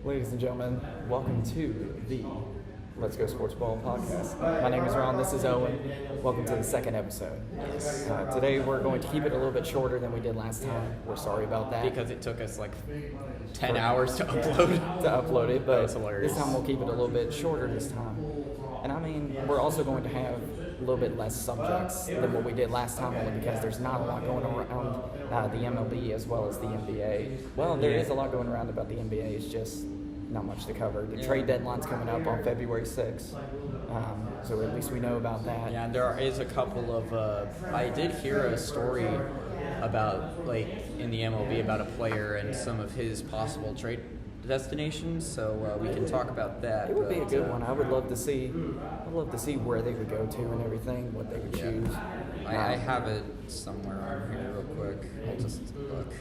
Ladies and gentlemen, welcome to the Let's Go Sportsball podcast. My name is Ron, this is Owen. Welcome to the second episode. Today we're going to keep it a little bit shorter than we did last time. We're sorry about that. Because it took us like 10 hours to upload. But That was hilarious. this time we'll keep it a little bit shorter this time. And I mean, we're also going to have a little bit less subjects than what we did last time, only because there's not a lot going around the MLB as well as the NBA. Well, there is a lot going around about the NBA. It's just not much to cover. The trade deadline's coming up on February 6th, so at least we know about that. Yeah, and there is a couple of. I did hear a story about, like, in the MLB about a player and some of his possible trade destinations, so we can talk about that. It would be a good one. I would love to see. I'd love to see where they would go to and everything, what they would choose. I have it somewhere on here real quick. I'll just look.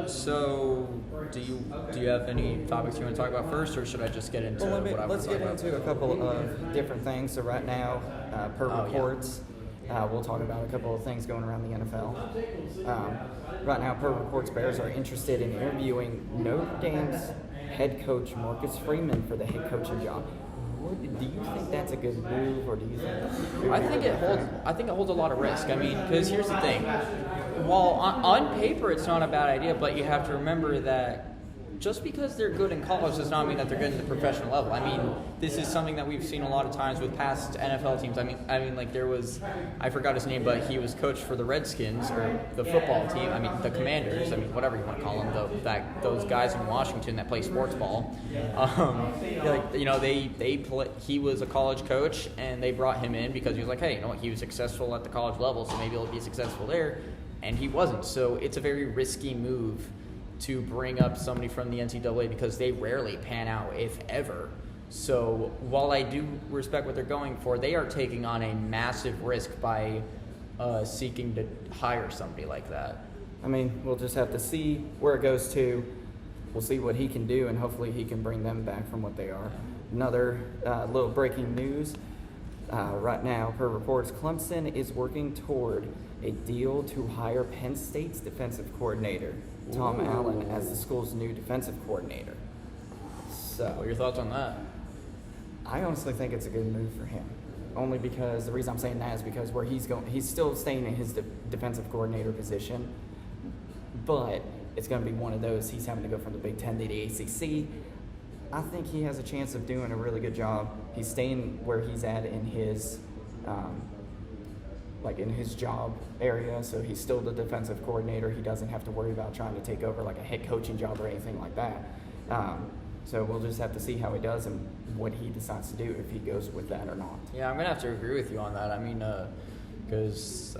So do you have any topics you want to talk about first, or should I just get into what I want to talk about? Let's get into a couple of different things. So right now, per reports, we'll talk about a couple of things going around the NFL. Right now, per reports, Bears are interested in interviewing Notre Dame's head coach Marcus Freeman for the head coaching job. Do you think that's a good move, or do you think? I think it holds a lot of risk. I mean, because here's the thing: while on paper it's not a bad idea, but you have to remember that just because they're good in college does not mean that they're good at the professional level. I mean, this is something that we've seen a lot of times with past NFL teams. I mean, like there was, I forgot his name, but he was coached for the Redskins or the football team. I mean, the Commanders. I mean, whatever you want to call them, those guys in Washington that play Sportsball. He was a college coach, and they brought him in because he was like, hey, you know what? He was successful at the college level, so maybe he'll be successful there, and he wasn't. So it's a very risky move to bring up somebody from the NCAA because they rarely pan out, if ever. So while I do respect what they're going for, they are taking on a massive risk by seeking to hire somebody like that. I mean, we'll just have to see where it goes to. We'll see what he can do, and hopefully he can bring them back from what they are. Another little breaking news. Right now, per reports, Clemson is working toward a deal to hire Penn State's defensive coordinator, Tom Allen, as the school's new defensive coordinator. So, What are your thoughts on that? I honestly think it's a good move for him. Only because the reason I'm saying that is because where he's going, he's still staying in his defensive coordinator position, but it's going to be one of those. He's having to go from the Big Ten to the ACC. I think he has a chance of doing a really good job. He's staying where he's at in his, in his job area, so he's still the defensive coordinator. He doesn't have to worry about trying to take over like a head coaching job or anything like that. So we'll just have to see how he does and what he decides to do, if he goes with that or not. Yeah, I'm going to have to agree with you on that. I mean, because,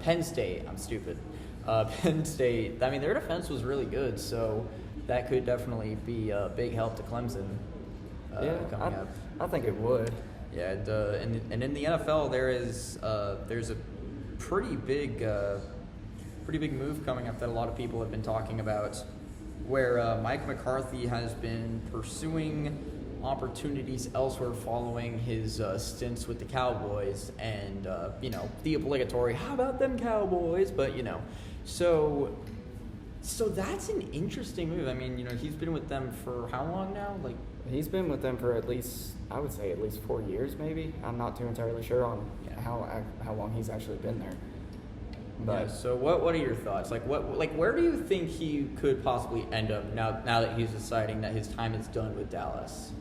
Penn State, I'm stupid. Penn State, I mean, their defense was really good, so that could definitely be a big help to Clemson coming up. I think it would. Yeah, and in the NFL, there's a pretty big move coming up that a lot of people have been talking about, where Mike McCarthy has been pursuing opportunities elsewhere following his stints with the Cowboys, and the obligatory "how about them Cowboys?" But so that's an interesting move. I mean, he's been with them for how long now? Like, he's been with them for I would say at least 4 years, maybe. I'm not too entirely sure on how long he's actually been there. But yeah, so what are your thoughts? Where do you think he could possibly end up now that he's deciding that his time is done with Dallas?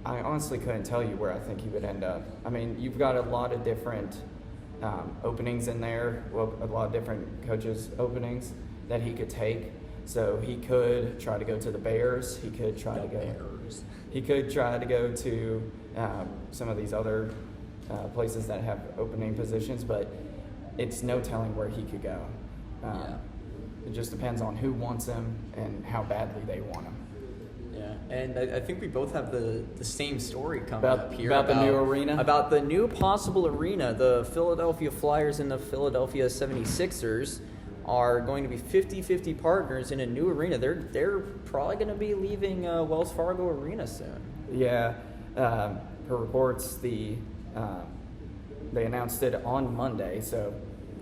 I honestly couldn't tell you where I think he would end up. I mean, you've got a lot of different openings in there, a lot of different coaches' openings that he could take. So he could try to go to the Bears. He could try to go to some of these other places that have opening positions, but it's no telling where he could go. It just depends on who wants him and how badly they want him. Yeah, and I think we both have the same story coming up here. About the new arena? About the new possible arena. The Philadelphia Flyers and the Philadelphia 76ers are going to be 50-50 partners in a new arena. They're probably going to be leaving Wells Fargo Arena soon. Yeah. Per reports, they announced it on Monday, so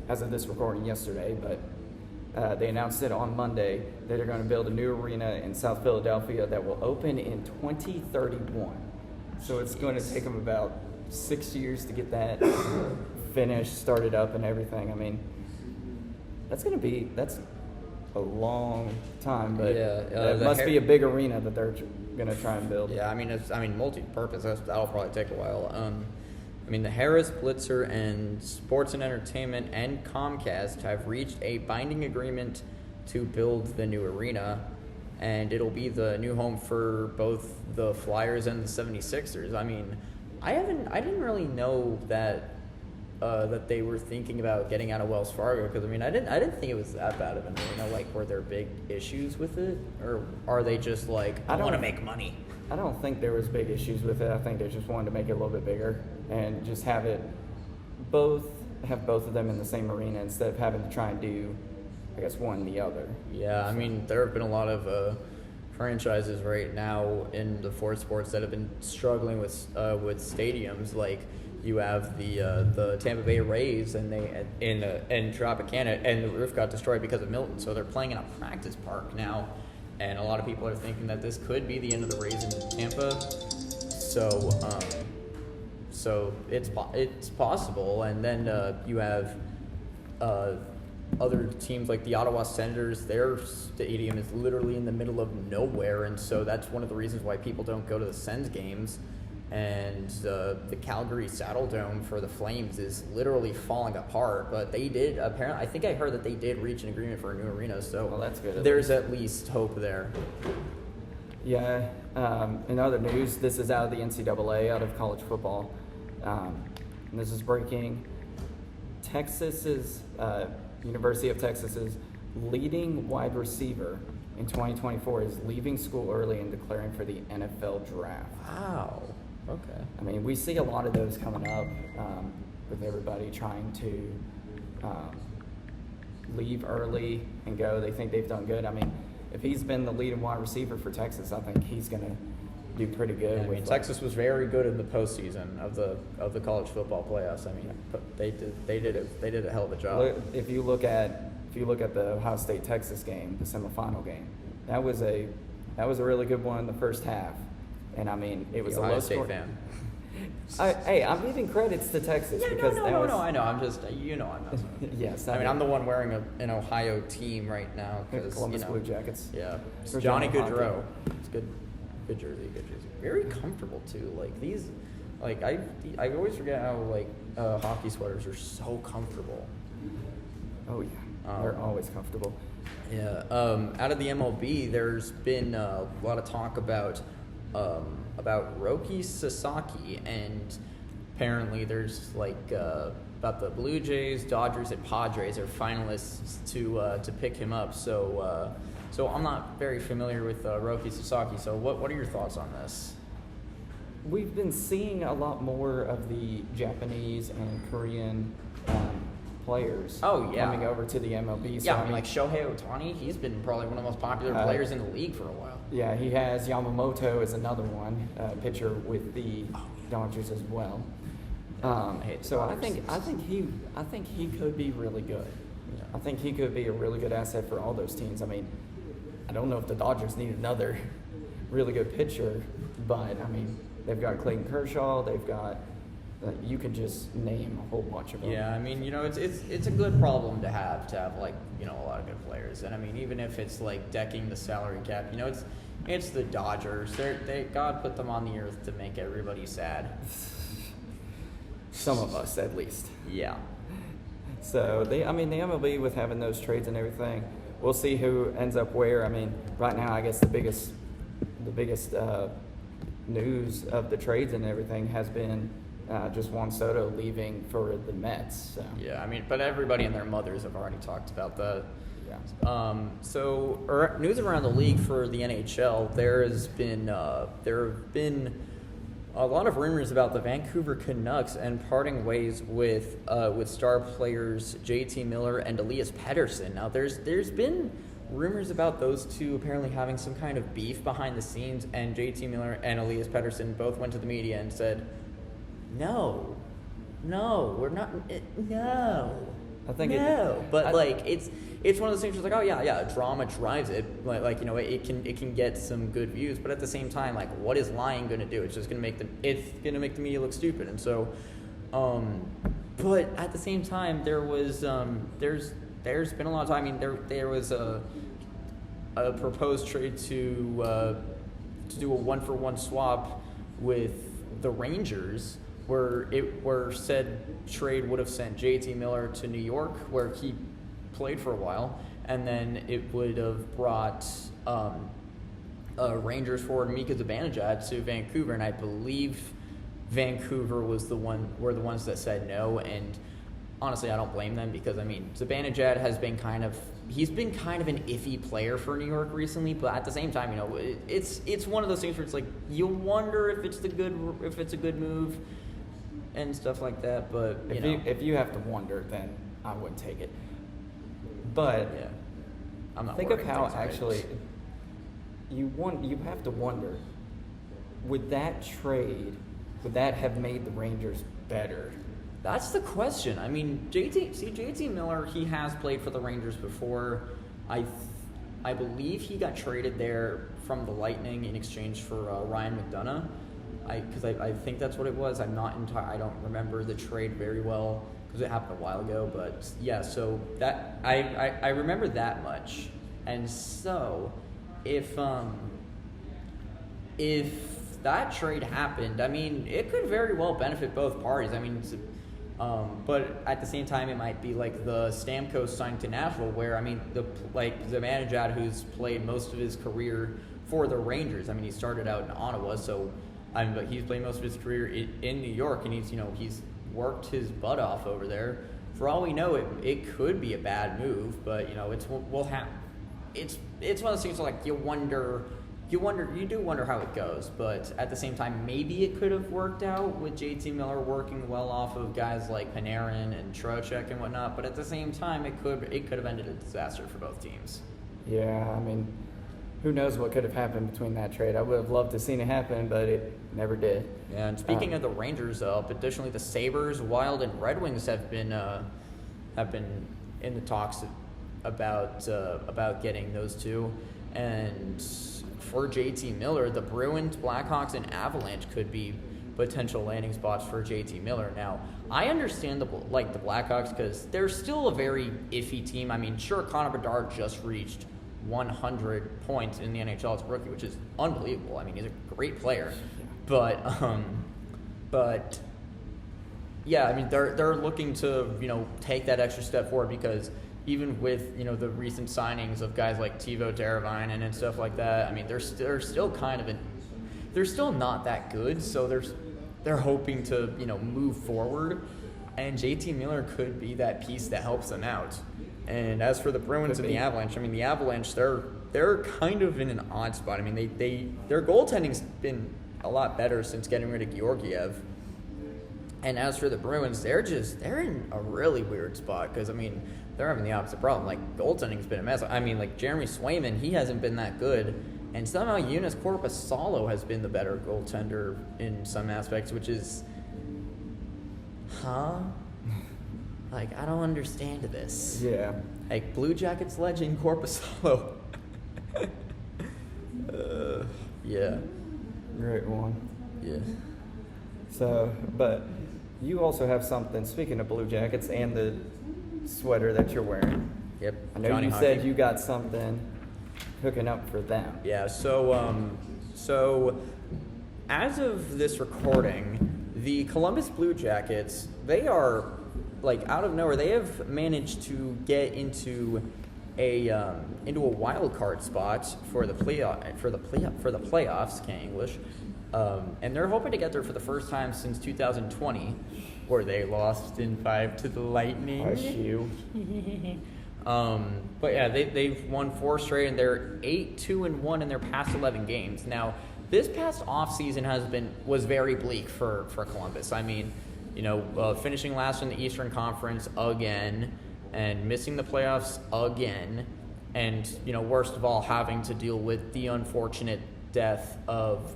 as of this recording yesterday, but They announced it on Monday that they're going to build a new arena in South Philadelphia that will open in 2031. So it's going to take them about 6 years to get that finished, started up, and everything. I mean, that's a long time, but it must be a big arena that they're going to try and build. Yeah, I mean, multi-purpose. That'll probably take a while. I mean, the Harris Blitzer and Sports and Entertainment and Comcast have reached a binding agreement to build the new arena, and it'll be the new home for both the Flyers and the 76ers. I mean, I didn't really know that they were thinking about getting out of Wells Fargo, because I mean, I didn't think it was that bad of an arena. Like, were there big issues with it, or are they just like, I want to make money? I don't think there was big issues with it. I think they just wanted to make it a little bit bigger and just have both of them in the same arena instead of having to try and do, I guess, one the other. Yeah, I mean, there have been a lot of franchises right now in the four sports that have been struggling with stadiums. Like, you have the Tampa Bay Rays, and in Tropicana, and the roof got destroyed because of Milton, so they're playing in a practice park now, and a lot of people are thinking that this could be the end of the Rays in Tampa. So it's possible, and then you have other teams like the Ottawa Senators. Their stadium is literally in the middle of nowhere, and so that's one of the reasons why people don't go to the Sens games. And the Calgary Saddle Dome for the Flames is literally falling apart. But they did, apparently, I think I heard that they did reach an agreement for a new arena. So well, that's good. There's at least hope there. Yeah. In other news, this is out of the NCAA, out of college football. And this is breaking. University of Texas's leading wide receiver in 2024 is leaving school early and declaring for the NFL draft. Wow. Okay. I mean, we see a lot of those coming up with everybody trying to leave early and go. They think they've done good. I mean, if he's been the leading wide receiver for Texas, I think he's going to do pretty good. I mean, Texas was very good in the postseason of the college football playoffs. I mean, they did a hell of a job. If you look at the Ohio State Texas game, the semifinal game, that was a really good one in the first half. And I mean, it was a Ohio low State score. fan. Hey, I'm giving credits to Texas because no, I know. I'm just, I'm not. Yes, I mean, I'm the one wearing an Ohio team right now because Columbus Blue Jackets. Yeah, For Johnny John Gaudreau. It's good jersey. Very comfortable too. Like these, like I always forget how like hockey sweaters are so comfortable. Oh yeah, they're always comfortable. Yeah. Out of the MLB, there's been a lot of talk about Roki Sasaki, and apparently there's like about the Blue Jays, Dodgers, and Padres are finalists to pick him up. So I'm not very familiar with Roki Sasaki. So what are your thoughts on this? We've been seeing a lot more of the Japanese and Korean players coming over to the MLB. So, yeah, I mean, like Shohei Ohtani, he's been probably one of the most popular players in the league for a while. Yeah, he has. Yamamoto is another one, pitcher with the Dodgers as well. So I think he could be really good. Yeah. I think he could be a really good asset for all those teams. I mean, I don't know if the Dodgers need another really good pitcher, but I mean, they've got Clayton Kershaw. They've got you could just name a whole bunch of them. Yeah, I mean, it's a good problem to have like, a lot of good players. And I mean, even if it's like decking the salary cap, it's the Dodgers. God put them on the earth to make everybody sad. Some of us, at least. Yeah. So the MLB with having those trades and everything, we'll see who ends up where. I mean, right now, I guess the biggest news of the trades and everything has been just Juan Soto leaving for the Mets. So. Yeah, I mean, but everybody and their mothers have already talked about that. Yeah. News around the league for the NHL. There have been a lot of rumors about the Vancouver Canucks and parting ways with star players JT Miller and Elias Pettersson. Now, there's been rumors about those two apparently having some kind of beef behind the scenes, and JT Miller and Elias Pettersson both went to the media and said, No, we're not. No. I think no. But it's it's one of those things where it's like, oh yeah, drama drives it. It can get some good views, but at the same time, like, what is lying going to do? It's just going to make the media look stupid. And so, but at the same time, there was there's been a lot of time. I mean, there was a proposed trade to do a 1-for-1 swap with the Rangers, where said trade would have sent JT Miller to New York, where he played for a while, and then it would have brought Rangers forward Mika Zibanejad to Vancouver, and I believe Vancouver were the ones that said no, and honestly, I don't blame them, because I mean, Zibanejad has been kind of an iffy player for New York recently, but at the same time, it's one of those things where it's like, you wonder if it's a good move and stuff like that. But if you have to wonder, then I wouldn't take it. But yeah, I'm not. Think of how actually you have to wonder, would that have made the Rangers better? That's the question. I mean, JT Miller, he has played for the Rangers before. I believe he got traded there from the Lightning in exchange for Ryan McDonough. Because I think that's what it was. I don't remember the trade very well because it happened a while ago. But yeah, so that I remember that much. And so if that trade happened, I mean, it could very well benefit both parties. I mean, but at the same time, it might be like the Stamkos signing to Nashville, where, I mean, the Zibanejad, who's played most of his career for the Rangers. I mean, he started out in Ottawa, so but he's played most of his career in New York, and he's worked his butt off over there. For all we know, it could be a bad move, but it's one of those things like you do wonder how it goes, but at the same time, maybe it could have worked out with JT Miller working well off of guys like Panarin and Trocheck and whatnot. But at the same time, it could have ended a disaster for both teams. Yeah, I mean, who knows what could have happened between that trade? I would have loved to seen it happen, but it never did. Yeah, and speaking of the Rangers, additionally, the Sabres, Wild, and Red Wings have been in the talks about getting those two, and for JT Miller, the Bruins, Blackhawks, and Avalanche could be potential landing spots for JT Miller. Now, I understand the Blackhawks because they're still a very iffy team. I mean, sure, Connor Bedard just reached 100 points in the NHL as a rookie, which is unbelievable. I mean, he's a great player, but yeah, I mean, they're looking to take that extra step forward, because even with the recent signings of guys like Teuvo Teravainen and stuff like that, I mean, they're still they're still not that good. So they're hoping to move forward, and JT Miller could be that piece that helps them out. And as for the Bruins and the Avalanche, I mean, the Avalanche, they're kind of in an odd spot. I mean, their goaltending's been a lot better since getting rid of Georgiev. And as for the Bruins, they're in a really weird spot, because I mean, they're having the opposite problem. Like, goaltending's been a mess. I mean, like, Jeremy Swayman, he hasn't been that good, and somehow Younes Korpisalo has been the better goaltender in some aspects, which is, like, I don't understand this. Yeah. Like, Blue Jackets legend Korpisalo. Yeah. Great one. Yeah. So, but you also have something, speaking of Blue Jackets and the sweater that you're wearing. Yep. I know Johnny you Hockey. said you got something hooking up for them. Yeah, so as of this recording, the Columbus Blue Jackets, they are, like, out of nowhere, they have managed to get into a wild card spot for the playoffs, can't English. And they're hoping to get there for the first time since 2020, where they lost in 5 to the Lightning. Hush you. But yeah, they've won 4 straight, and they're 8-2-1 in their past 11 games. Now, this past offseason was very bleak for Columbus. I mean, finishing last in the Eastern Conference again, and missing the playoffs again, and worst of all, having to deal with the unfortunate death of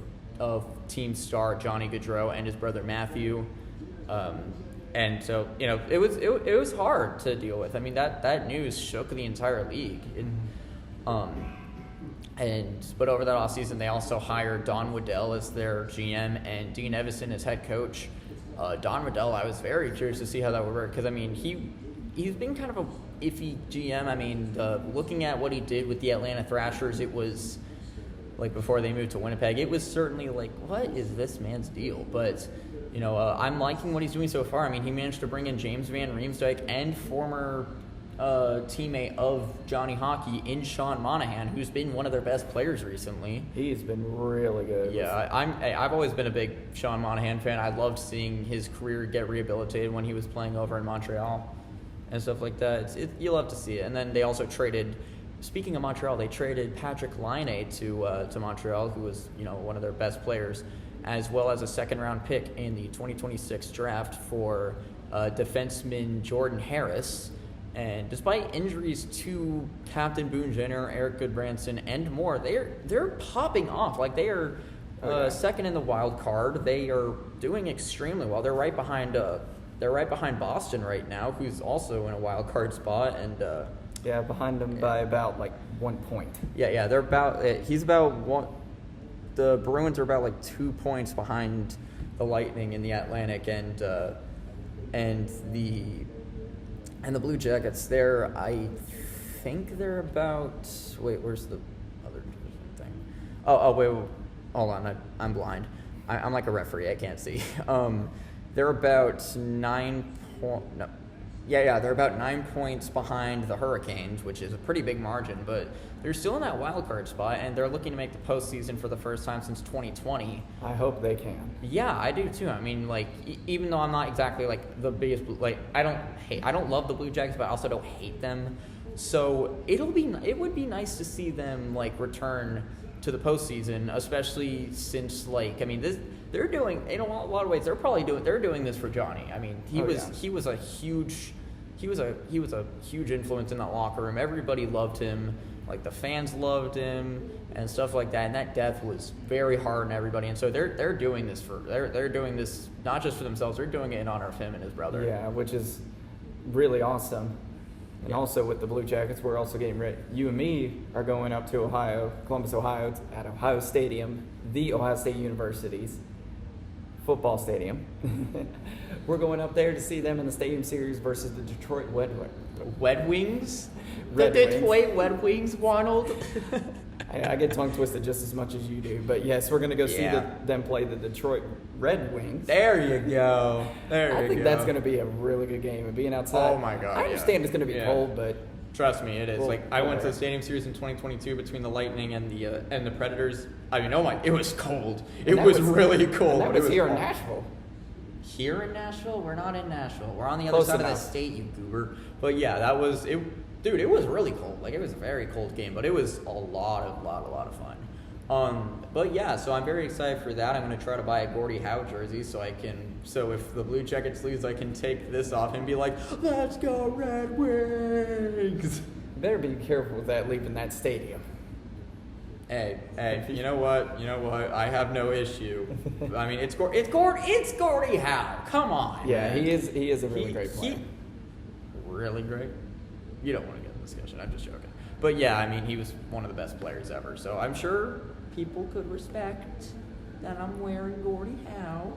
team star Johnny Gaudreau and his brother Matthew. and so it was hard to deal with. I mean that news shook the entire league. But over that offseason, they also hired Don Waddell as their GM and Dean Evison as head coach. Don Waddell, I was very curious to see how that would work because I mean he's been kind of a iffy GM. I mean, looking at what he did with the Atlanta Thrashers, it was like before they moved to Winnipeg, it was certainly like, what is this man's deal? But I'm liking what he's doing so far. I mean, he managed to bring in James Van Riemsdyk and former teammate of Johnny Hockey in Sean Monahan, who's been one of their best players recently. He's been really good. Yeah, I've always been a big Sean Monahan fan. I loved seeing his career get rehabilitated when he was playing over in Montreal and stuff like that. You love to see it. And then they also traded. Speaking of Montreal, they traded Patrick Laine to Montreal, who was one of their best players, as well as a second-round pick in the 2026 draft for defenseman Jordan Harris. And despite injuries to Captain Boone Jenner, Eric Goodbranson, and more, they're popping off. Like they are second in the wild card. They are doing extremely well. They're right behind Boston right now, who's also in a wild card spot, and behind them by about like 1 point. Yeah, they're about. He's about one. The Bruins are about like 2 points behind the Lightning in the Atlantic, and the Blue Jackets. I think they're about. Wait, where's the other thing? Oh, wait, hold on. I'm blind. I'm like a referee. I can't see. They're about 9 point. No. Yeah, they're about 9 points behind the Hurricanes, which is a pretty big margin, but they're still in that wild card spot, and they're looking to make the postseason for the first time since 2020. I hope they can. Yeah, I do too. I mean, like, even though I'm not exactly like the biggest, like, I don't love the Blue Jackets, but I also don't hate them. So it would be nice to see them like return to the postseason, especially since like, I mean, they're doing, in a lot of ways, they're doing this for Johnny. I mean, he was a huge influence in that locker room. Everybody loved him. Like the fans loved him and stuff like that. And that death was very hard on everybody. And so they're doing this they're doing this not just for themselves. They're doing it in honor of him and his brother. Yeah, which is really awesome. And also with the Blue Jackets, we're also getting ready. You and me are going up to Columbus, Ohio, at Ohio Stadium, the Ohio State University's football stadium. We're going up there to see them in the Stadium Series versus the Detroit Red Wings? Red the Detroit Red Wings, Arnold. I get tongue twisted just as much as you do. But yes, we're going to go see them play the Detroit Red Wings. There you go. I think that's going to be a really good game. And being outside. Oh, my God. I understand it's going to be cold, but. Trust me, it is. I went to the Stadium Series in 2022 between the Lightning and the Predators. I mean, it was cold. It was really cold. That was here in Nashville. Here in Nashville? We're not in Nashville. We're on the other side of the state, you goober. But yeah, that was it. Dude, it was really cold. Like, it was a very cold game, but it was a lot of fun. But yeah, so I'm very excited for that. I'm going to try to buy a Gordie Howe jersey so if the Blue Jackets lose, I can take this off and be like, let's go Red Wings. You better be careful with that leaving that stadium. Hey, you know what? I have no issue. I mean, it's Gordie Howe. Come on. Yeah, man. He is a really great player. Really great? You don't want to get in the discussion. I'm just joking. But yeah, I mean, he was one of the best players ever. So I'm sure people could respect that I'm wearing Gordie Howe.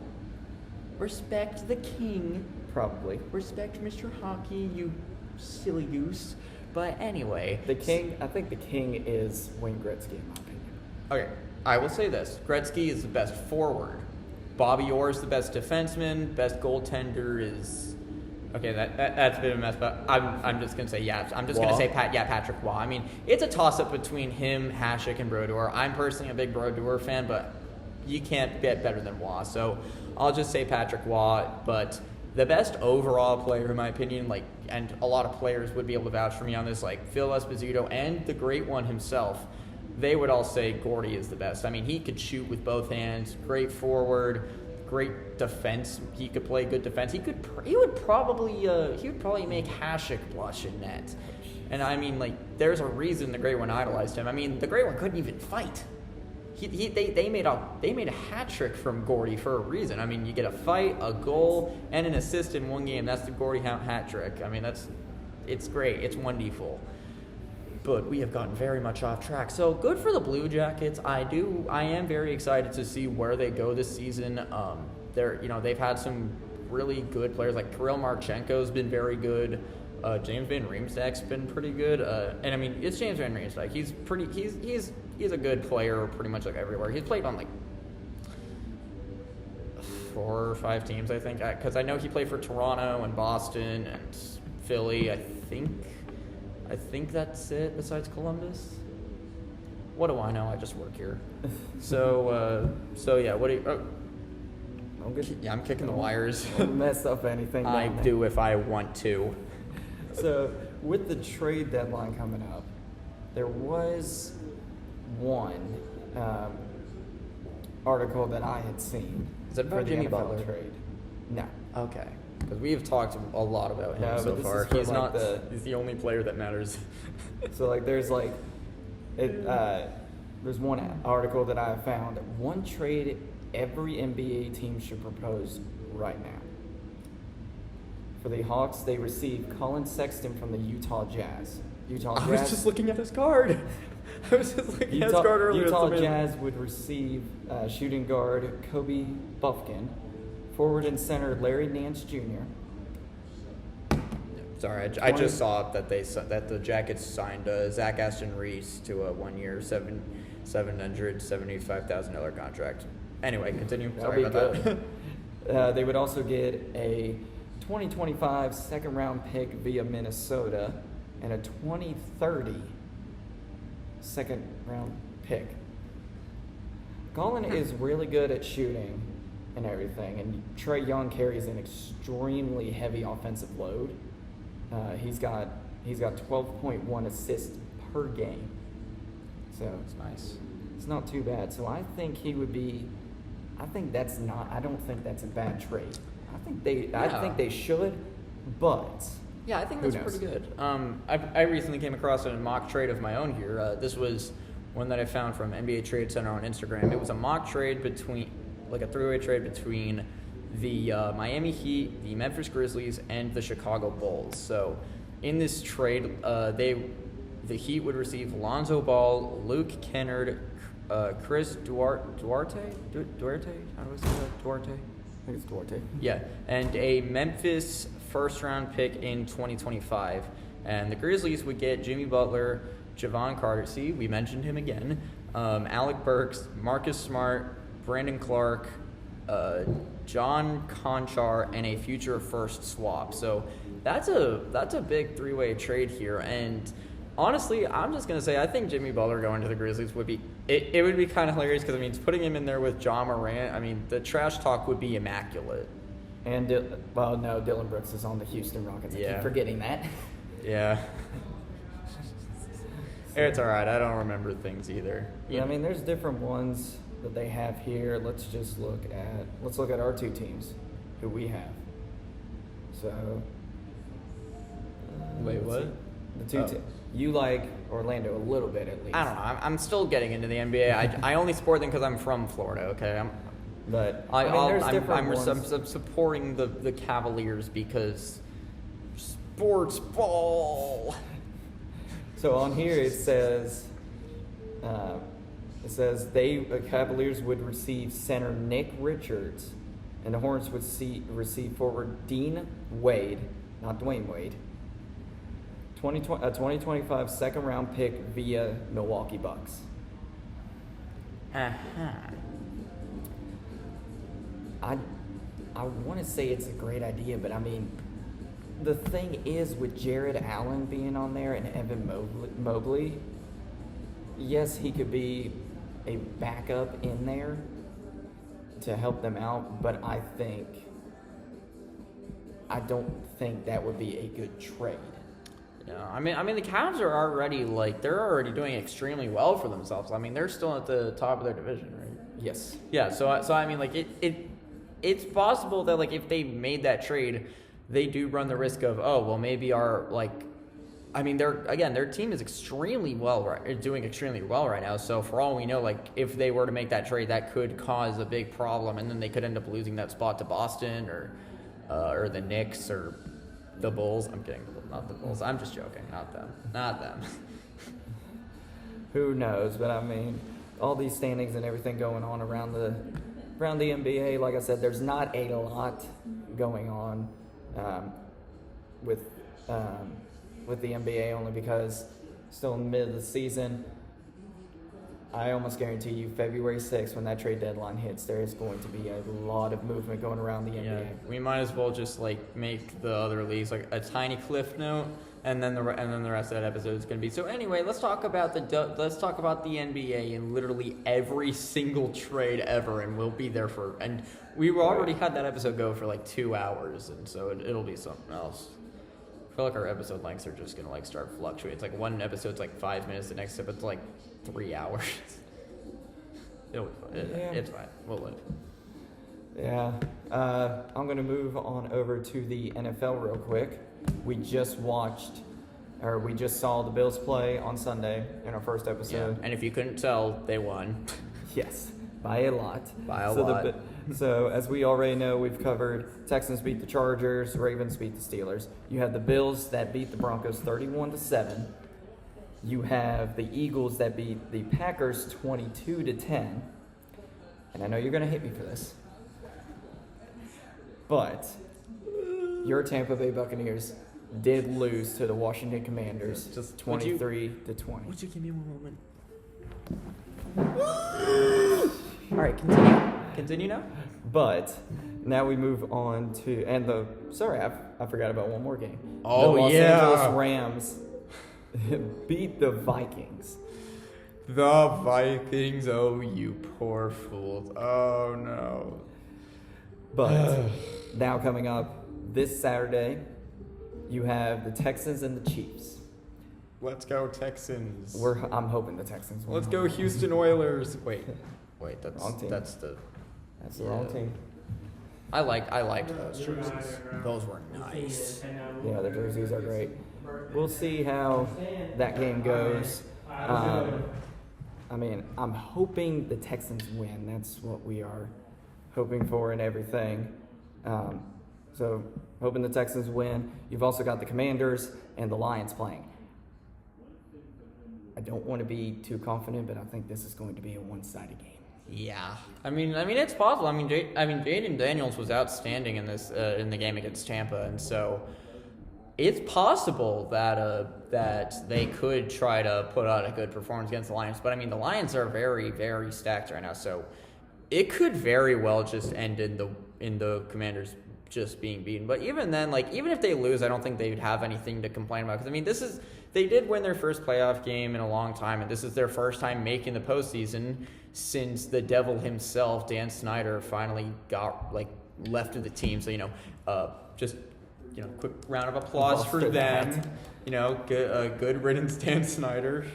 Respect the king. Probably. Respect Mr. Hockey, you silly goose. But anyway. I think the king is Wayne Gretzky, in my opinion. Okay, I will say this. Gretzky is the best forward. Bobby Orr is the best defenseman. Best goaltender is... Okay, that's a bit of a mess, but I'm just going to say, Patrick Waugh. I mean, it's a toss-up between him, Hasek, and Brodeur. I'm personally a big Brodeur fan, but you can't get better than Waugh. So I'll just say Patrick Waugh, but the best overall player, in my opinion, and a lot of players would be able to vouch for me on this, like Phil Esposito and the great one himself, they would all say Gordie is the best. I mean, he could shoot with both hands, great forward, great defense. He could play good defense. He would probably make Hasek blush in net. And I mean, there's a reason the Great One idolized him. I mean, the Great One couldn't even fight. they made a hat trick from Gordy for a reason. I mean, you get a fight, a goal, and an assist in one game. That's the Gordy hat trick. I mean, it's great. It's wonderful. But we have gotten very much off track. So good for the Blue Jackets. I am very excited to see where they go this season. They've had some really good players, like Kirill Marchenko's been very good. James Van Riemsdyk's been pretty good. And I mean, it's James Van Riemsdyk. He's a good player pretty much like everywhere. He's played on like 4 or 5 teams, I think, because I know he played for Toronto and Boston and Philly. I think that's it besides Columbus. What do I know? I just work here. So yeah, what do you... I'm kicking the wires. Don't mess up anything. I do if I want to. So, with the trade deadline coming up, there was one article that I had seen. Is it about Jimmy Butler? Trade. No. Okay. Because we have talked a lot about him so far. He's not. He's the only player that matters. So there's one article that I found. One trade every NBA team should propose right now. For the Hawks, they received Colin Sexton from the Utah Jazz. I was just looking at his card. I was just looking at his card earlier. Utah Jazz would receive shooting guard Kobe Buffkin, forward and center Larry Nance Jr. Sorry, I just saw that the Jackets signed Zach Aston Reese to a 1-year, $775,000 contract. Anyway, continue. Sorry about that. They would also get a 2025 second-round pick via Minnesota and a 2030 second-round pick. Colin is really good at shooting and everything, and Trae Young carries an extremely heavy offensive load. He's got 12.1 assists per game, so it's nice. It's not too bad. So I think he would be. I don't think that's a bad trade. I think they should, but yeah, I think that's pretty good. I recently came across a mock trade of my own here. This was one that I found from NBA Trade Center on Instagram. It was a mock trade between, like a three-way trade between the Miami Heat, the Memphis Grizzlies, and the Chicago Bulls. So in this trade, the Heat would receive Lonzo Ball, Luke Kennard, Chris Duarte? How do I say that? Duarte? I think it's Duarte. Yeah, and a Memphis first-round pick in 2025. And the Grizzlies would get Jimmy Butler, Javon Carter. See, we mentioned him again. Alec Burks, Marcus Smart, Brandon Clark, John Conchar, and a future first swap. So that's a big three-way trade here. And honestly, I'm just gonna say I think Jimmy Butler going to the Grizzlies would be it would be kind of hilarious because I mean putting him in there with John Morant. I mean the trash talk would be immaculate. And Dylan Brooks is on the Houston Rockets. I keep forgetting that. Yeah. It's all right. I don't remember things either. Yeah, I mean there's different ones that they have here. Let's look at our two teams, who we have. So. Wait, what? The two you like Orlando a little bit at least. I don't know. I'm still getting into the NBA. I only support them because I'm from Florida. Okay, I'm supporting the Cavaliers because Sportsball. So on here it says the Cavaliers would receive center Nick Richards, and the Hornets would receive forward Dean Wade, not Dwayne Wade. 2025 second round pick via Milwaukee Bucks. I want to say it's a great idea, but I mean, the thing is with Jared Allen being on there and Evan Mobley, yes, he could be a backup in there to help them out, but I don't think that would be a good trade. Yeah, I mean, the Cavs are already they're already doing extremely well for themselves. I mean, they're still at the top of their division, right? Yes. Yeah. So I mean, it's possible that if they made that trade, they do run the risk of maybe our I mean, their team is doing extremely well right now. So for all we know, like if they were to make that trade, that could cause a big problem, and then they could end up losing that spot to Boston or the Knicks or the Bulls. I'm kidding, not the Bulls. I'm just joking. Not them. Who knows? But I mean, all these standings and everything going on around the NBA. Like I said, there's not a lot going on with the NBA, only because still in the middle of the season. I almost guarantee you February 6th, when that trade deadline hits, there is going to be a lot of movement going around the NBA. Yeah, we might as well just like make the other leagues like a tiny cliff note, and then the rest of that episode is going to be. So anyway, let's talk about the NBA and literally every single trade ever, and we'll be there for. And we already had that episode go for like 2 hours, and so it'll be something else. I feel like our episode lengths are just gonna like start fluctuating. It's like one episode's like 5 minutes, the next episode's like 3 hours. It's fine. We'll live. Yeah. I'm gonna move on over to the NFL real quick. We just saw the Bills play on Sunday in our first episode. Yeah. And if you couldn't tell, they won. Yes, by a lot. lot. So as we already know, we've covered Texans beat the Chargers, Ravens beat the Steelers. You have the Bills that beat the Broncos 31-7. You have the Eagles that beat the Packers 22-10. And I know you're going to hate me for this, but your Tampa Bay Buccaneers did lose to the Washington Commanders, just 23-20. Would you give me one moment? All right, continue now. But now we move on to I forgot about one more game. Oh, the Los Angeles Rams beat the Vikings. The Vikings, oh you poor fools. Oh no. But now coming up this Saturday, you have the Texans and the Chiefs. Let's go Texans. I'm hoping the Texans win. Let's go Houston Oilers. Wait, Wrong team. that's the wrong team. I liked those jerseys. Those were nice. Yeah, the jerseys are great. We'll see how that game goes. I mean, I'm hoping the Texans win. That's what we are hoping for and everything. So, hoping the Texans win. You've also got the Commanders and the Lions playing. I don't want to be too confident, but I think this is going to be a one-sided game. Yeah, I mean, it's possible. I mean, Jaden Daniels was outstanding in this in the game against Tampa, and so it's possible that they could try to put out a good performance against the Lions. But I mean, the Lions are very, very stacked right now, so it could very well just end in the Commanders just being beaten. But even then, like even if they lose, I don't think they'd have anything to complain about, because I mean, they did win their first playoff game in a long time, and this is their first time making the postseason since the devil himself, Dan Snyder, finally got left of the team. So quick round of applause for them. Good riddance, Dan Snyder.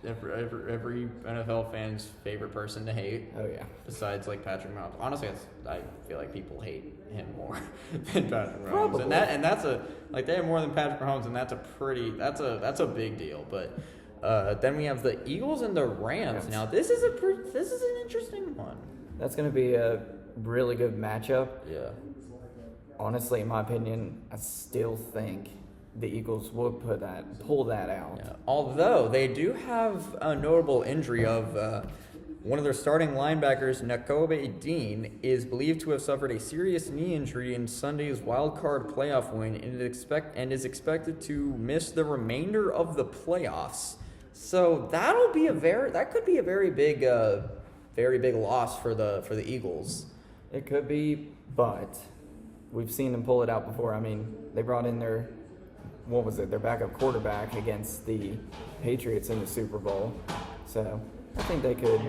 Every NFL fan's favorite person to hate. Oh yeah. Besides Patrick Mahomes. Honestly, I feel like people hate him more than Patrick Mahomes. Probably. And that's they have more than Patrick Mahomes, and that's a big deal. But then we have the Eagles and the Rams. Yes. Now this is an interesting one. That's going to be a really good matchup. Yeah. Honestly, in my opinion, I still think the Eagles will pull that out. Yeah. Although they do have a notable injury of one of their starting linebackers, Nakobe Dean, is believed to have suffered a serious knee injury in Sunday's wild card playoff win and is expected to miss the remainder of the playoffs. So that could be a very big loss for the Eagles. It could be, but we've seen them pull it out before. I mean, they brought in their backup quarterback against the Patriots in the Super Bowl. So I think they could.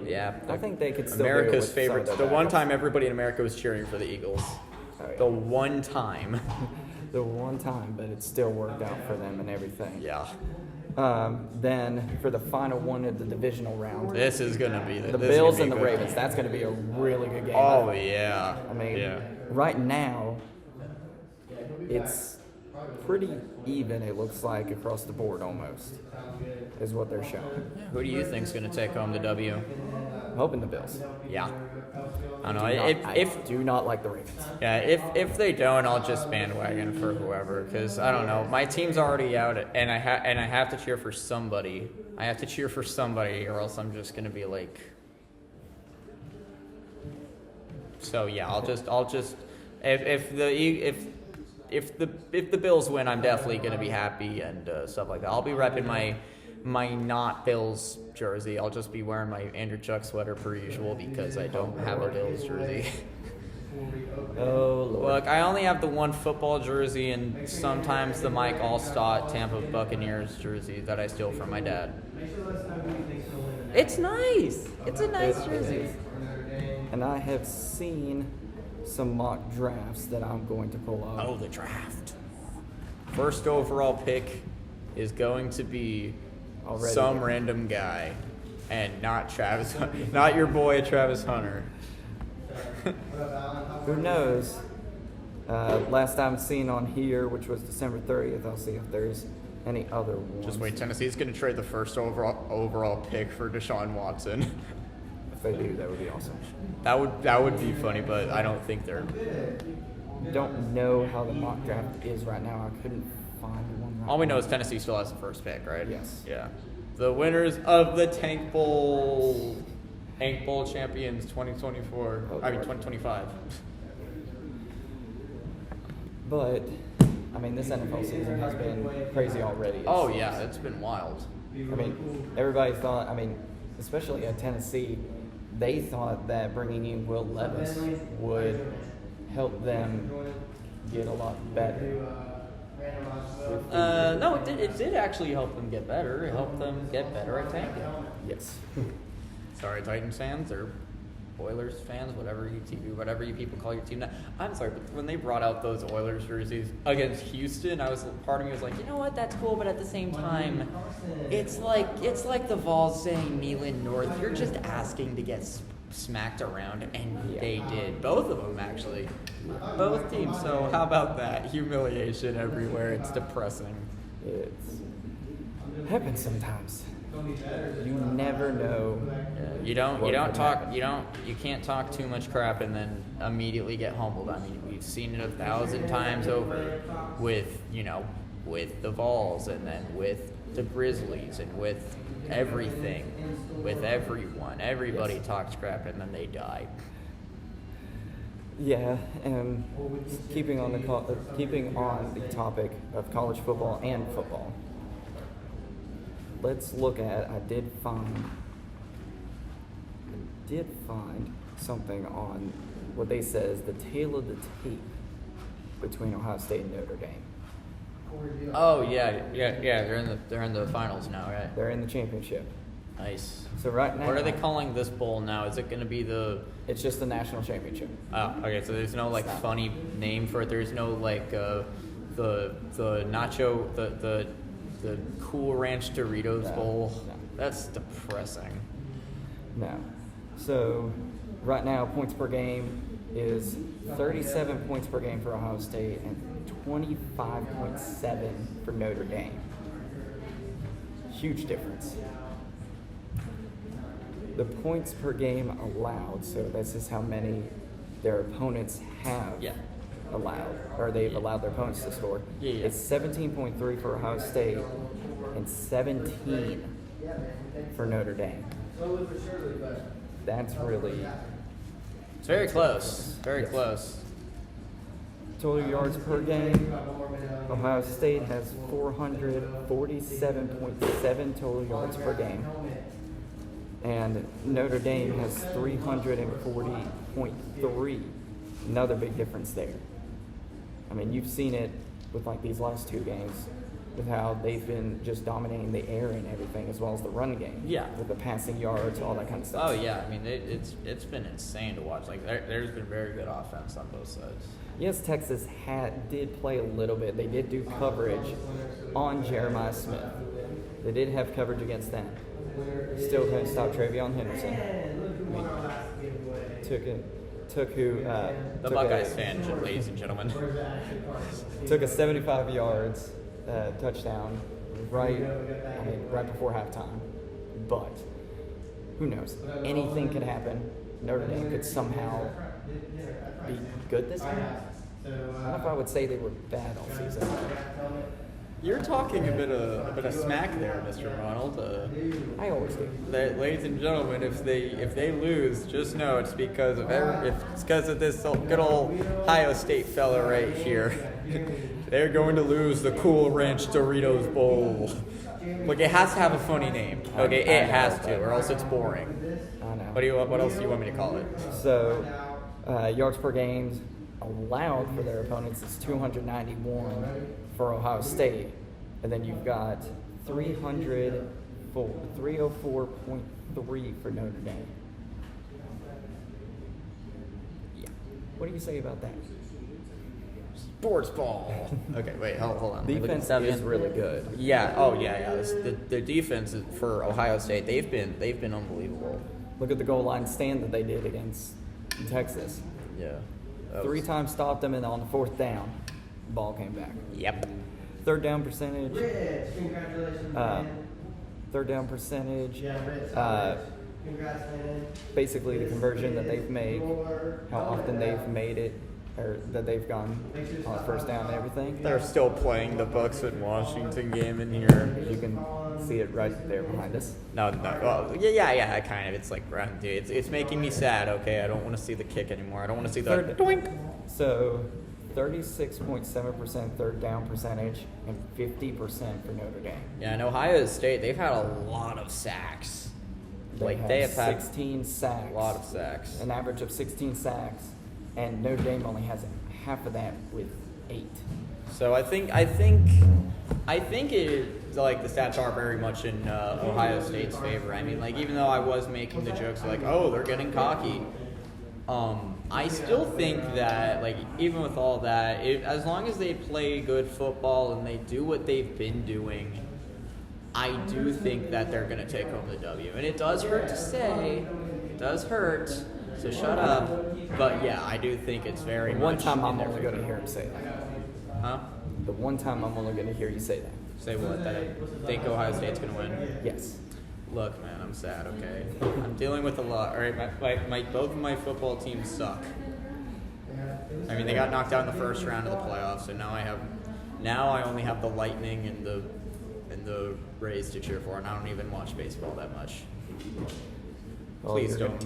Yeah, I think they could still. America's do it with favorite. some of The their one backups. time everybody in America was cheering for the Eagles. Oh, yeah. The one time. The one time, but it still worked out for them and everything. Yeah. Then for the final one of the divisional round, This is gonna be the Bills and the Ravens. That's going to be a really good game. Oh yeah. I mean, yeah. right now, it's pretty even, it looks like, across the board almost, is what they're showing. Who do you think's going to take home the W? I'm hoping the Bills. Yeah. I don't know. I do not like the Ravens. Yeah, if they don't, I'll just bandwagon for whoever, because I don't know. My team's already out, and I have to cheer for somebody. I have to cheer for somebody, or else I'm just gonna be like. So yeah, I'll just if the Bills win, I'm definitely gonna be happy and stuff like that. I'll be repping my not Bills jersey. I'll just be wearing my Andrew Chuck sweater per usual because I don't have a Bills jersey. Oh, Lord. Look, I only have the one football jersey and sometimes the Mike Allstott Tampa Buccaneers jersey that I steal from my dad. It's nice. It's a nice jersey. And I have seen some mock drafts that I'm going to pull up. Oh, the draft. First overall pick is going to be Already. some random guy, and not not your boy Travis Hunter. Who knows? Last I'm seen on here, which was December 30th, I'll see if there's any other ones. Just wait, Tennessee's going to trade the first overall pick for Deshaun Watson. If they do, that would be awesome. That would be funny, but I don't think they're. Don't know how the mock draft is right now. I couldn't find one. Right All we know now. is Tennessee still has the first pick, right? Yes. Yeah. The winners of the Tank Bowl champions 2024. Oh, I mean Lord. 2025. But I mean, this NFL season has been crazy already. Oh yeah, it's been wild. I mean, everybody thought. I mean, especially at Tennessee, they thought that bringing in Will Levis would help them get a lot better. No, it did actually help them get better. It helped them get better at tanking. Yes. Sorry, Titans fans or Oilers fans, whatever you people call your team now. I'm sorry, but when they brought out those Oilers jerseys against Houston, part of me was like, you know what, that's cool, but at the same time, it's like the Vols saying Neyland North. You're just asking to get smacked around, and they did. Both of them, actually. Both teams. So how about that? Humiliation everywhere. It's depressing. It happens sometimes. You never know. You can't talk too much crap and then immediately get humbled. I mean, we've seen it 1,000 times over with the Vols and then with the Grizzlies and with everything, with everyone. Everybody talks crap and then they die. Yeah, and keeping on the topic of college football and football. Let's look at. I did find something on what they say is the tale of the tape between Ohio State and Notre Dame. Oh yeah. They're in the finals now, right? They're in the championship. Nice. So right now, What are they calling this bowl now? Is it going to be the? It's just the national championship. Oh, okay. So there's no funny name for it. There's no the nacho the Cool Ranch Doritos bowl. No. That's depressing. No. So right now, points per game is 37 points per game for Ohio State and 25.7 for Notre Dame. Huge difference. The points per game allowed, so this is how many their opponents have allowed, or they've allowed their opponents to score. It's 17.3 for Ohio State and 17 for Notre Dame. That's really... It's very close. Very close. Total yards per game, Ohio State has 447.7 total yards per game. And Notre Dame has 340.3. Another big difference there. I mean, you've seen it with these last two games, with how they've been just dominating the air and everything, as well as the running game. Yeah. With the passing yards, all that kind of stuff. Oh yeah, I mean it's been insane to watch. There's been very good offense on both sides. Yes, Texas did play a little bit. They did do coverage on Jeremiah Smith. They did have coverage against them. Still couldn't stop Travion Henderson. I mean, took took who? The Buckeyes fan, ladies and gentlemen. Took a 75 yards touchdown right before halftime. But who knows? Anything could happen. Notre Dame could somehow be good this game. I don't know if I would say they were bad all season. You're talking a bit of smack there, Mr. Ronald. I always do. Ladies and gentlemen, if they lose, just know it's because of this good old Ohio State fella right here. They're going to lose the Cool Ranch Doritos Bowl. Look, it has to have a funny name. Okay, it has to, or else it's boring. I know. What else do you want me to call it? So, yards per game allowed for their opponents is 291 for Ohio State, and then you've got 304.3 for Notre Dame. Yeah. What do you say about that? Sportsball. Okay, wait, hold on. Defense is really good. Yeah. Oh, yeah. The defense for Ohio State, they've been unbelievable. Look at the goal line stand that they did against Texas. Yeah. 3 times stopped them, and on the 4th down, ball came back. Yep. Third down percentage. Third down percentage. Basically, the conversion that they've made, how often they've made it, or that they've gone on first down and everything. They're still playing the Bucks and Washington game in here. You can see it right there behind us. No. Well, yeah. Kind of. It's like, dude, it's making me sad. Okay, I don't want to see the kick anymore. I don't want to see the doink. So, 36.7% third down percentage and 50% for Notre Dame. Yeah, and Ohio State, they've had a lot of sacks. They have had 16 sacks. A lot of sacks. An average of 16 sacks, and Notre Dame only has half of that with 8. So I think it, like, the stats are very much in Ohio State's favor. I mean, like, even though I was making the jokes like, oh, they're getting cocky, I still think that, like, even with all that, as long as they play good football and they do what they've been doing, I do think that they're going to take home the W. And it does hurt to say, it does hurt, so shut up. But yeah, I do think it's very much. One time I'm only going to hear him say that. Huh? The one time I'm only going to hear you say that. Say what? That I think Ohio State's going to win? Yes. Look, man, I'm sad, okay? I'm dealing with a lot. All right, both of my football teams suck. I mean, they got knocked out in the first round of the playoffs, so now I only have the Lightning and the Rays to cheer for, and I don't even watch baseball that much. Please don't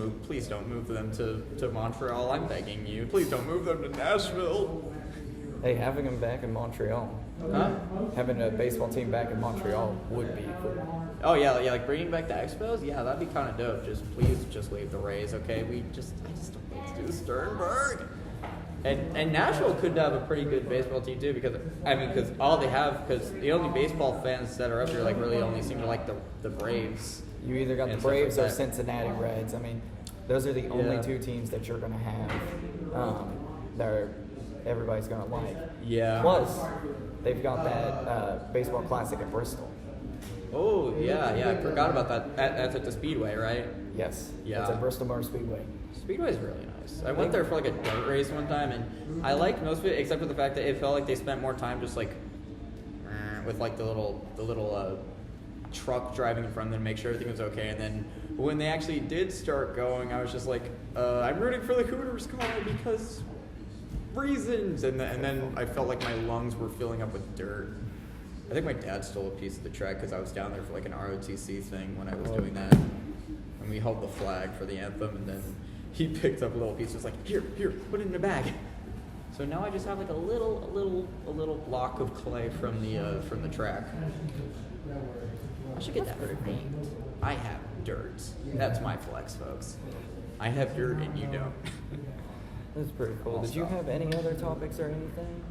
move them to Montreal. I'm begging you. Please don't move them to Nashville. Hey, having them back in Montreal. Huh? Having a baseball team back in Montreal would be cool. Oh yeah, like bringing back the Expos. Yeah, that'd be kind of dope. Please leave the Rays, okay? I just don't want to do Sternberg. And Nashville could have a pretty good baseball team too, because the only baseball fans that are up here like really only seem to like the Braves. You either got the Braves or Cincinnati Reds. I mean, those are the only 2 teams that you're going to have that everybody's going to like. Yeah. Plus, they've got that baseball classic at Bristol. Oh yeah, I forgot about that. That's at the Speedway, right? Yes. Yeah. It's at Bristol Motor Speedway. Speedway's really nice. I went there for like a dirt race one time, and I liked most of it except for the fact that it felt like they spent more time just like with like the little truck driving in front of them to make sure everything was okay. And then when they actually did start going, I was just like, I'm rooting for the Hooters car because reasons. And then I felt like my lungs were filling up with dirt. I think my dad stole a piece of the track because I was down there for like an ROTC thing when I was doing that. And we held the flag for the anthem, and then he picked up a little piece. Was like, here, put it in a bag. So now I just have like a little block of clay from the track. I should get that named. I have dirt. That's my flex, folks. I have dirt and you don't. That's pretty cool. I'll Did you stop. have any other topics or anything?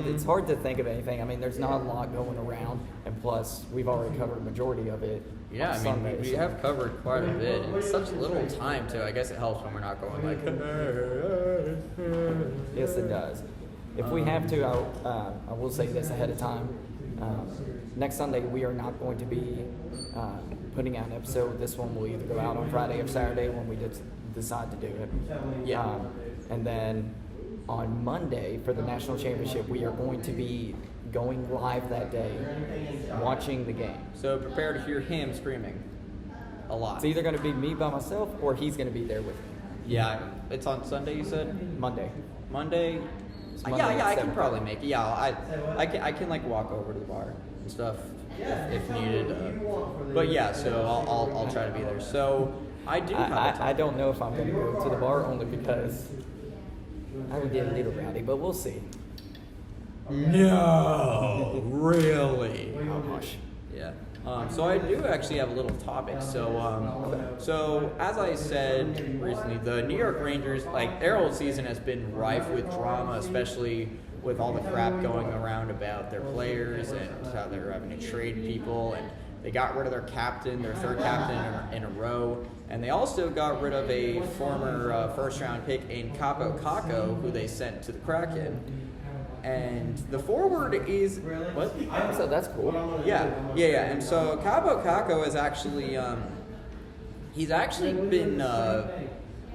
It's hard to think of anything. I mean, there's not a lot going around, and plus, we've already covered a majority of it. Yeah, on I mean, we have covered quite a bit in such little time, too. I guess it helps when we're not going like... Yes, it does. If we have to, I will say this ahead of time. Next Sunday, we are not going to be putting out an episode. This one will either go out on Friday or Saturday when we decide to do it. Yeah. And then on Monday for the national championship, we are going to be going live that day, watching the game. So prepare to hear him screaming a lot. It's either going to be me by myself or he's going to be there with me. Yeah, it's on Sunday, you said? Monday. Monday? Monday Yeah, at I can 7. probably make it. Yeah, I can like walk over to the bar and stuff if needed. But yeah, so I'll try to be there. So I do have a I topic. don't know if I'm going to go to the bar only because I would get a little rowdy, but we'll see. No, really? Oh, gosh. Yeah. So I do actually have a little topic. So as I said recently, the New York Rangers, like their whole season has been rife with drama, especially with all the crap going around about their players and how they're having to trade people, and they got rid of their captain, their third captain in a row, and they also got rid of a former first-round pick in Capo Caco, who they sent to the Kraken. And the forward is what? So that's cool. Yeah. And so Capo Caco is actually, he's actually been,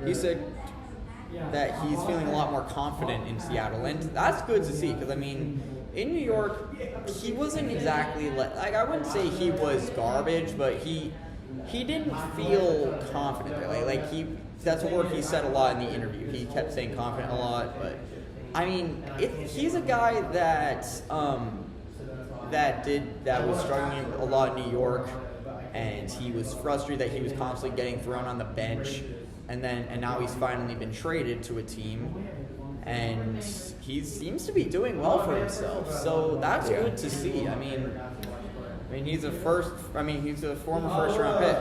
he said that he's feeling a lot more confident in Seattle, and that's good to see, because I mean, in New York, he wasn't exactly like I wouldn't say he was garbage, but he didn't feel confident there. Like that's a word he said a lot in the interview. He kept saying confident a lot, but I mean, he's a guy that was struggling a lot in New York, and he was frustrated that he was constantly getting thrown on the bench, and now he's finally been traded to a team, and he seems to be doing well for himself. So that's good to see. I mean, he's a former first round pick.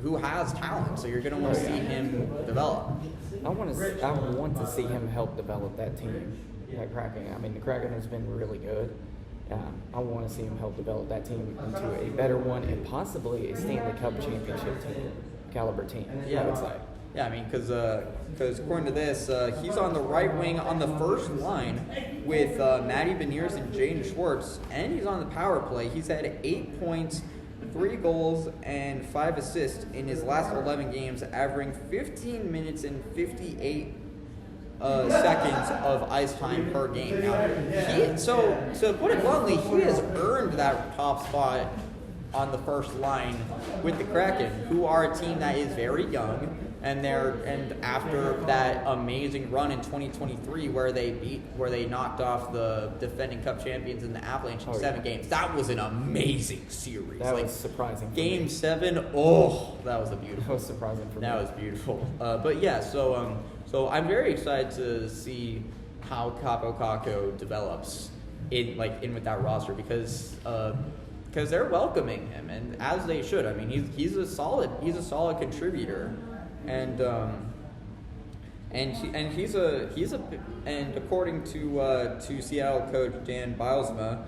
Who has talent, so you're going to want to see him develop. I want to see him help develop that team at Kraken. I mean, the Kraken has been really good. I want to see him help develop that team into a better one and possibly a Stanley Cup championship team, caliber team. Yeah, I would say. Yeah, I mean, because according to this, he's on the right wing on the first line with Matty Beniers and Jaden Schwartz, and he's on the power play. He's had 8 points, 3 goals, and 5 assists in his last 11 games, averaging 15 minutes and 58 seconds of ice time per game. Now, so to put it bluntly, he has earned that top spot on the first line with the Kraken, who are a team that is very young, and after that amazing run in 2023 where they knocked off the defending Cup champions in the Avalanche in 7 games. That was an amazing series. That was surprising. Game 7, that was a beautiful. That was surprising for me. That was beautiful. But yeah, so I'm very excited to see how Capo Caco develops in with that roster, because they're welcoming him, and as they should. I mean, he's a solid contributor, and according to Seattle coach Dan Bylsma,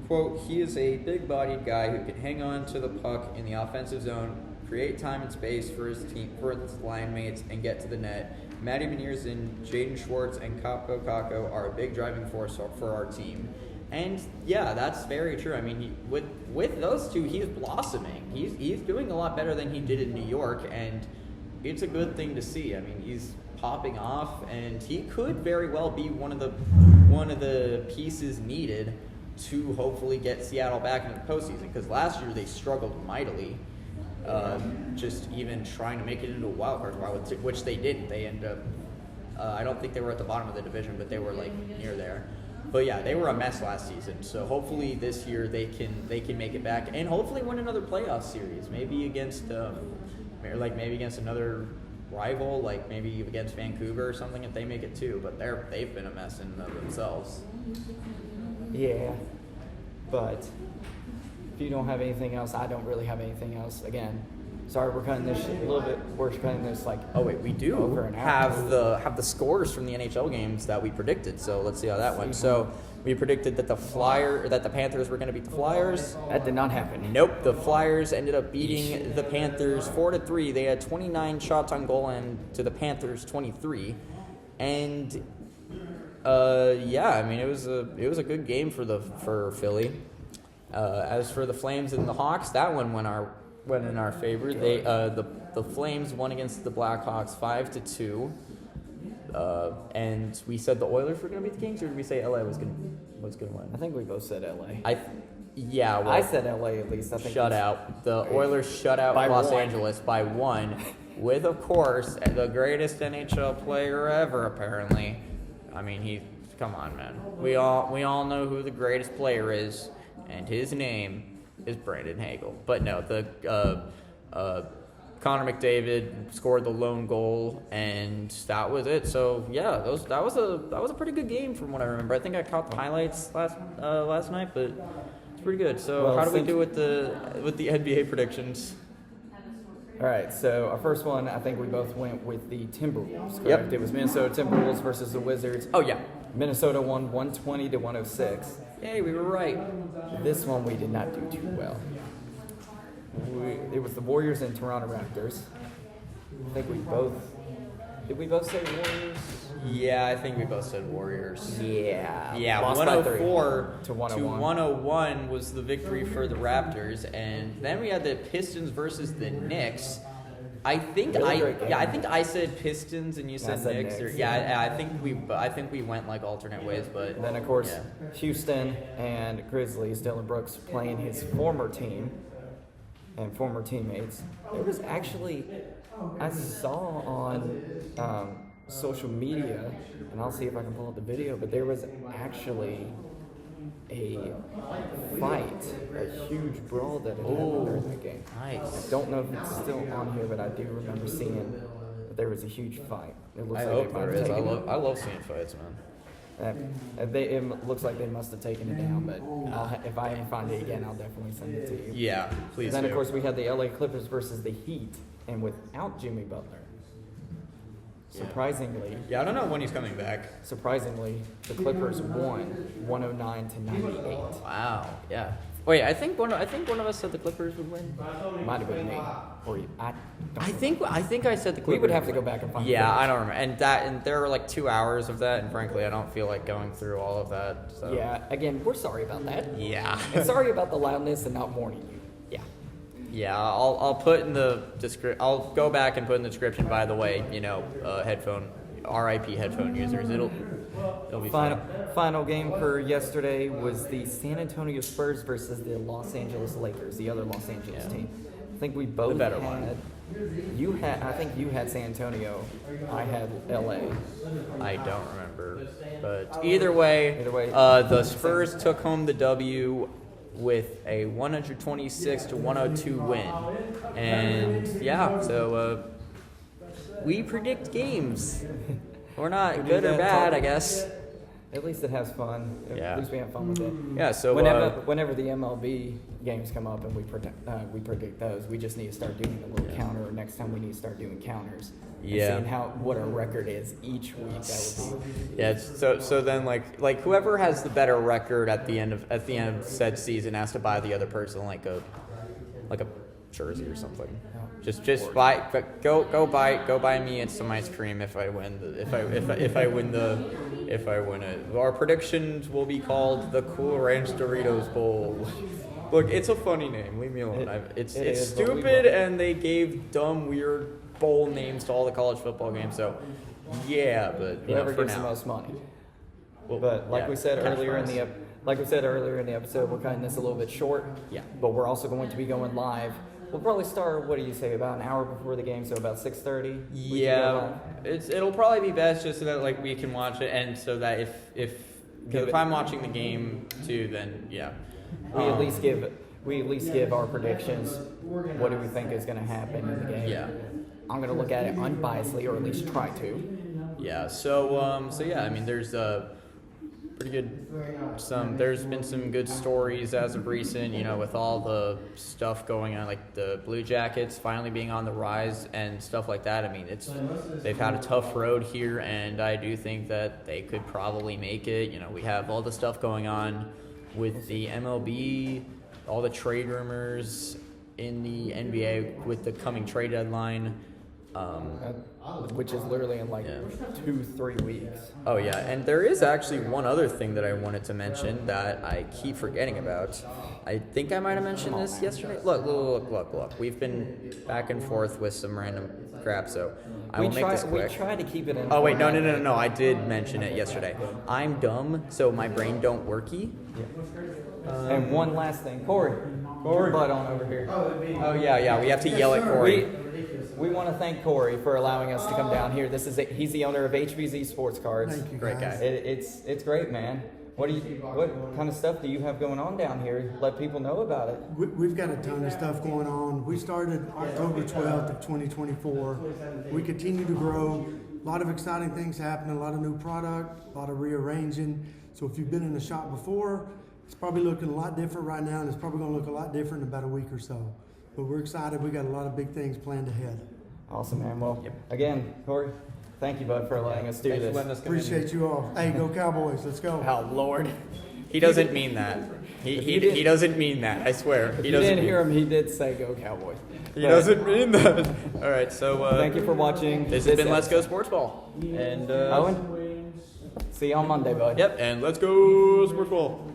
quote, he is a big-bodied guy who can hang on to the puck in the offensive zone, create time and space for his team, for his line mates, and get to the net. Matty Beniers and Jaden Schwartz and Capo Caco are a big driving force for our team. And yeah, that's very true. I mean, with those two, he's blossoming. He's doing a lot better than he did in New York, and it's a good thing to see. I mean, he's popping off, and he could very well be one of the pieces needed to hopefully get Seattle back into the postseason. Because last year they struggled mightily, just even trying to make it into a wild card spot, which they didn't. They ended up. I don't think they were at the bottom of the division, but they were like near there. But yeah, they were a mess last season. So hopefully this year they can make it back, and hopefully win another playoff series. Maybe against another rival, like maybe against Vancouver or something, if they make it too. But they've been a mess in themselves. Yeah, but if you don't have anything else, I don't really have anything else. Again, sorry, we're cutting this a little bit. We're cutting this like we do over an hour. have the scores from the NHL games that we predicted. So let's see how that went. So we predicted that the Panthers were going to beat the Flyers. That did not happen. Nope, the Flyers ended up beating the Panthers 4-3. They had 29 shots on goal and to the Panthers 23, and I mean it was a good game for Philly. As for the Flames and the Hawks, that one went went in our favor. They the Flames won against the Blackhawks 5-2. And we said the Oilers were going to beat the Kings, or did we say LA was going to win? I think we both said LA. Well, I said LA at least. I think shut out. The Oilers shut out By Los one. Angeles by 1, with, of course, the greatest NHL player ever, apparently. I mean, come on, man. We all know who the greatest player is, and his name is Brandon Hagel. But no, Connor McDavid scored the lone goal, and that was it. So yeah, that was a pretty good game from what I remember. I think I caught the highlights last night, but it's pretty good. So Well, how do we do with the NBA predictions? All right, so our first one, I think we both went with the Timberwolves, correct? Yep. It was Minnesota Timberwolves versus the Wizards. Oh yeah, Minnesota won 120-106. hey, we were right. This one we did not do too well. It was the Warriors and Toronto Raptors. I think did we both say Warriors? Yeah, I think we both said Warriors. Yeah. Yeah, Lost by 104 to 101. 101 was the victory for the Raptors, and then we had the Pistons versus the Knicks. I think Really great game. I think I said Pistons and you said said Knicks. Knicks. I think we went like alternate ways, but And then, of course, yeah. Houston and Grizzlies, Dylan Brooks playing his former team and former teammates. There was actually, I saw on social media, and I'll see if I can pull up the video, but there was actually a fight, a huge brawl that had happened during the game. Nice. I don't know if it's still on here, but I do remember seeing that there was a huge fight. It looks I like hope they might there have is. I taken love seeing fights, man. it looks like they must have taken it down, but if I ever find it again, I'll definitely send it to you. Yeah, please. Then, do. of course, we had the LA Clippers versus the Heat, and without Jimmy Butler. Surprisingly, Yeah, I don't know when he's coming back. the Clippers won 109-98. Wow. Yeah. Wait, I think one of us said the Clippers would win. Might have been me, or I think I said the Clippers. we would have to go back and find. Yeah, the I don't remember. And there were like 2 hours of that, and frankly, I don't feel like going through all of that. So. Yeah, again, we're sorry about that. Yeah. And sorry about the loudness and not warning you. Yeah. Yeah, I'll put in the I'll go back and put in the description. By the way, headphone, RIP headphone users. It'll be fun. Final game for yesterday was the San Antonio Spurs versus the Los Angeles Lakers, the other Los Angeles team. I think we both The better had. one. I think you had San Antonio. I had LA. I don't remember, but either way, the Spurs took home the W with a 126-102 win, and yeah, so we predict games. We're not We do good or that, bad, talk- I guess. At least it has fun. Yeah. At least we have fun with it. Yeah. So Whenever the MLB games come up and we predict those, we just need to start doing a little counter. Next time we need to start doing counters. And Yeah. seeing what our record is each week. That would be. yeah. So then like whoever has the better record at the end of said season has to buy the other person like a jersey or something. Just buy, go buy me some ice cream if I win it. Our predictions will be called the Cool Ranch Doritos Bowl. Look, it's a funny name. Leave me alone. It's is, but we stupid, love it. and they gave dumb, weird bowl names to all the college football games. So, yeah, but Whoever for gives now. the most money. Well, But like yeah, we said catch earlier fries. in the episode, we're cutting this a little bit short. Yeah. But we're also going to be going live. We'll probably start. What do you say? About an hour before the game, so about 6:30. Yeah, it'll probably be best just so that like we can watch it, and so that if I'm watching the game too, then yeah. We at least give our predictions. What do we think is going to happen in the game? Yeah. I'm going to look at it unbiasedly, or at least try to. Yeah. So yeah, I mean, there's pretty good. There's been some good stories as of recent, with all the stuff going on, like the Blue Jackets finally being on the rise and stuff like that. I mean, they've had a tough road here, and I do think that they could probably make it. We have all the stuff going on with the MLB, all the trade rumors in the NBA with the coming trade deadline. Which is literally in like 2-3 weeks. Oh yeah, and there is actually one other thing that I wanted to mention that I keep forgetting about. I think I might have mentioned this yesterday. Look. We've been back and forth with some random crap, so I will make this quick. We try to keep it in. Oh wait, no. I did mention it yesterday. I'm dumb, so my brain don't worky. And one last thing, Corey, butt on over here. Oh yeah. We have to yell at Corey. We want to thank Corey for allowing us to come down here. He's the owner of HVZ Sports Cards. Thank you, Great guys. guy. It's great, man. What kind of stuff do you have going on down here? Let people know about it. We've got a ton of stuff going on. We started October 12th of 2024. We continue to grow. A lot of exciting things happening, a lot of new product, a lot of rearranging. So if you've been in the shop before, it's probably looking a lot different right now, and it's probably going to look a lot different in about a week or so. But we're excited. We got a lot of big things planned ahead. Awesome, man. Well, again, Corey, thank you, bud, for letting us do Thanks for this. letting us come in. Appreciate you all. Hey, go Cowboys. Let's go. Oh, Lord. He doesn't mean that. He doesn't mean that. I swear. If you didn't hear him, he did say go Cowboys. He doesn't mean that. All right, so Thank you for watching. this has been Let's Go Sportsball. And Owen, see you on Monday, bud. Yep, and let's go Sportsball.